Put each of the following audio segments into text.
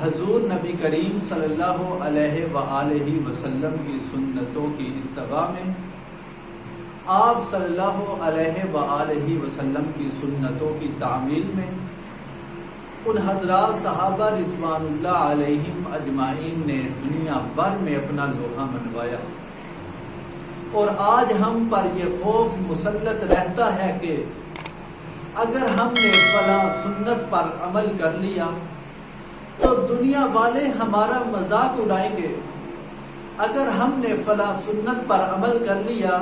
حضور نبی کریم صلی اللہ علیہ وآلہ وسلم کی سنتوں کی اتباع میں، آپ صلی اللہ علیہ وآلہ وسلم کی سنتوں کی تعمیل میں ان حضرات صحابہ رضوان اللہ علیہم اجمعین نے دنیا بھر میں اپنا لوہا منوایا، اور آج ہم پر یہ خوف مسلط رہتا ہے کہ اگر ہم نے فلاں سنت پر عمل کر لیا تو دنیا والے ہمارا مذاق اڑائیں گے، اگر ہم نے فلاں سنت پر عمل کر لیا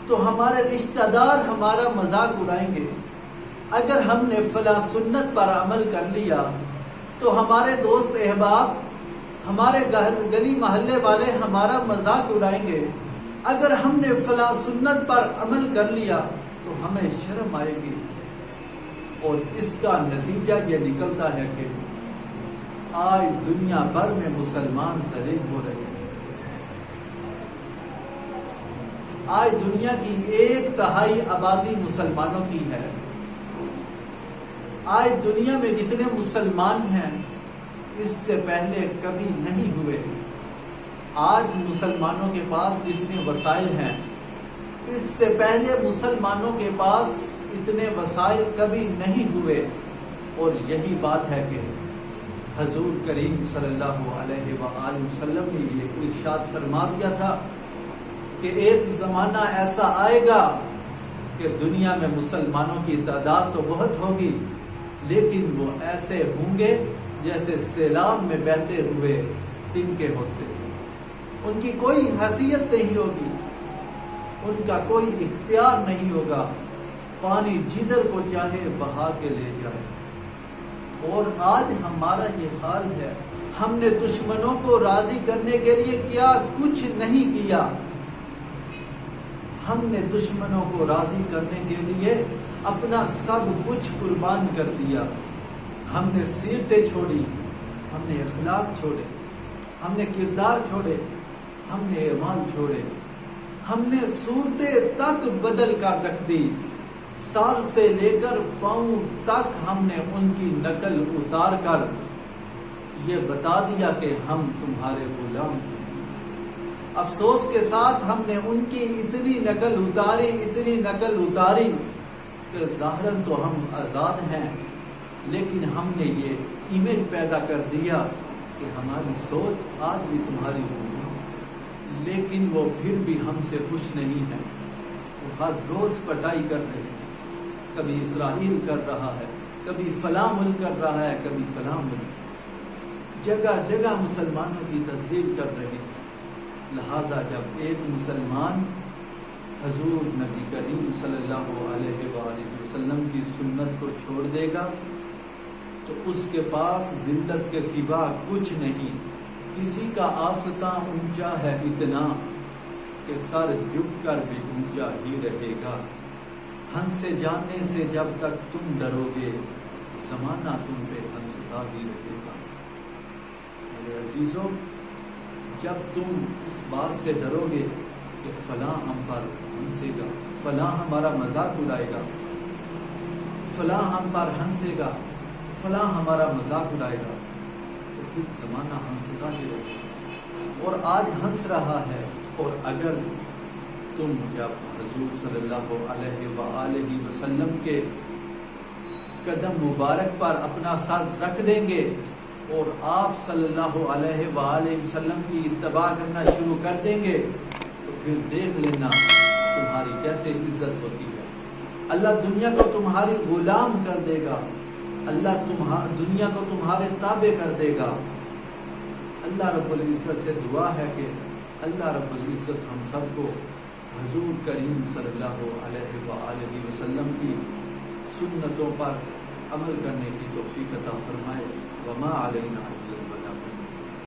تو ہمارے رشتہ دار ہمارا مذاق اڑائیں گے، اگر ہم نے فلاں سنت پر عمل کر لیا تو ہمارے دوست احباب، ہمارے گلی محلے والے ہمارا مذاق اڑائیں گے، اگر ہم نے فلاں سنت پر عمل کر لیا تو ہمیں شرم آئے گی۔ اور اس کا نتیجہ یہ نکلتا ہے کہ آج دنیا بھر میں مسلمان ذلیل ہو رہے ہیں۔ آج دنیا کی 1/3 آبادی مسلمانوں کی ہے۔ آج دنیا میں جتنے مسلمان ہیں اس سے پہلے کبھی نہیں ہوئے۔ آج مسلمانوں کے پاس جتنے وسائل ہیں اس سے پہلے مسلمانوں کے پاس اتنے وسائل کبھی نہیں ہوئے، اور یہی بات ہے کہ حضور کریم صلی اللہ علیہ وآلہ وسلم نے یہ ارشاد فرما دیا تھا کہ ایک زمانہ ایسا آئے گا کہ دنیا میں مسلمانوں کی تعداد تو بہت ہوگی، لیکن وہ ایسے ہوں گے جیسے سیلاب میں بہتے ہوئے تنکے ہوتے، ان کی کوئی حیثیت نہیں ہوگی، ان کا کوئی اختیار نہیں ہوگا، پانی جدھر کو چاہے بہا کے لے جائے۔ اور آج ہمارا یہ حال ہے، ہم نے دشمنوں کو راضی کرنے کے لیے کیا کچھ نہیں کیا، ہم نے دشمنوں کو راضی کرنے کے لیے اپنا سب کچھ قربان کر دیا۔ ہم نے سیرتیں چھوڑی، ہم نے اخلاق چھوڑے، ہم نے کردار چھوڑے، ہم نے اعمال چھوڑے، ہم نے صورتیں تک بدل کر رکھ دی، سر سے لے کر پاؤں تک ہم نے ان کی نقل اتار کر یہ بتا دیا کہ ہم تمہارے غلام ہیں۔ افسوس کے ساتھ ہم نے ان کی اتنی نقل اتاری کہ ظاہراً تو ہم آزاد ہیں، لیکن ہم نے یہ امیج پیدا کر دیا کہ ہماری سوچ آج بھی تمہاری ہوگی، لیکن وہ پھر بھی ہم سے خوش نہیں ہیں۔ وہ ہر روز پٹائی کر رہے ہیں، کبھی اسرائیل کر رہا ہے، کبھی فلاں ملک کر رہا ہے، کبھی فلاں ملک، جگہ جگہ مسلمانوں کی تذلیل کر رہے ہیں۔ لہٰذا جب ایک مسلمان حضور نبی کریم صلی اللہ علیہ وآلہ وسلم کی سنت کو چھوڑ دے گا تو اس کے پاس ذلت کے سوا کچھ نہیں۔ کسی کا آستاں اونچا ہے اتنا کہ سر جھک کر بھی اونچا ہی رہے گا۔ ہنسے جانے سے جب تک تم ڈرو گے زمانہ تم پہ ہنستا ہی رہے گا۔ میرے عزیزوں، جب تم اس بات سے ڈرو گے کہ فلاں ہم پر ہنسے گا، فلاں ہمارا مذاق اڑائے گا، فلاں ہم پر ہنسے گا، فلاں ہمارا مذاق اڑائے گا، تو پھر زمانہ ہنستا ہی رہے گا، اور آج ہنس رہا ہے۔ اور اگر تم جب حضور صلی اللہ علیہ وآلہ وسلم کے قدم مبارک پر اپنا سر رکھ دیں گے اور آپ صلی اللہ علیہ وآلہ وسلم کی اتباع کرنا شروع کر دیں گے تو پھر دیکھ لینا تمہاری کیسے عزت ہوتی ہے۔ اللہ دنیا کو تمہاری غلام کر دے گا، اللہ دنیا کو تمہارے تابع کر دے گا۔ اللہ رب العزت سے دعا ہے کہ اللہ رب العزت ہم سب کو حضور کریم صلی اللہ علیہ وآلہ وسلم کی سنتوں پر عمل کرنے کی توفیق عطا فرمائے۔ وما علینا الا البلاغ۔